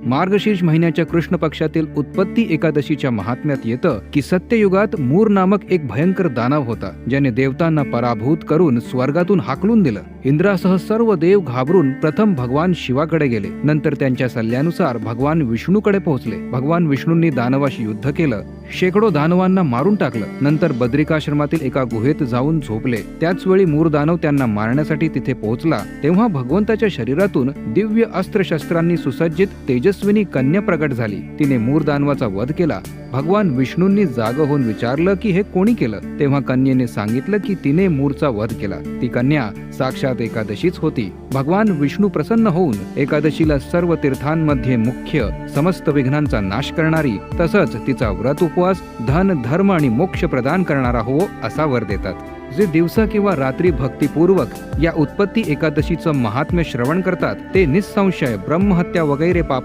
मार्गशीर्ष महिन्याच्या कृष्ण पक्षातील उत्पत्ती एकादशीच्या महात्म्यात येतं की सत्ययुगात मूर नामक एक भयंकर दानव होता, ज्याने देवतांना पराभूत करून स्वर्गातून हाकलून दिलं. इंद्रासह सर्व देव घाबरून प्रथम भगवान शिवाकडे गेले. नंतर त्यांच्या सल्ल्यानुसार भगवान विष्णूकडे पोहोचले. भगवान विष्णूंनी दानवाशी युद्ध केलं, शेकडो दानवांना मारून टाकलं. नंतर बद्रिकाश्रमातील एका गुहेत जाऊन झोपले. त्याच वेळी मूर दानव त्यांना मारण्यासाठी तिथे पोहोचला. तेव्हा भगवंताच्या शरीरातून दिव्य अस्त्रशस्त्रांनी सुसज्जित तेजस्विनी कन्या प्रकट झाली. तिने मूर दानवाचा वध केला. भगवान विष्णूंनी जाग होऊन विचारलं की हे कोणी केलं. तेव्हा कन्येने सांगितलं की तिने मूरचा वध केला. ती कन्या साक्षात एकादशीच होती. भगवान विष्णू प्रसन्न होऊन एकादशीला सर्व तीर्थांमध्ये मुख्य, समस्त विघ्नांचा नाश करणारी, तसंच तिचा व्रत उपवास, धन, धर्म आणि मोक्ष प्रदान करणारा हो असा वर देतात. जे दिवसा किंवा रात्री भक्तिपूर्वक या उत्पत्ती एकादशीचं महात्म्य श्रवण करतात ते निसंशय ब्रह्महत्या वगैरे पाप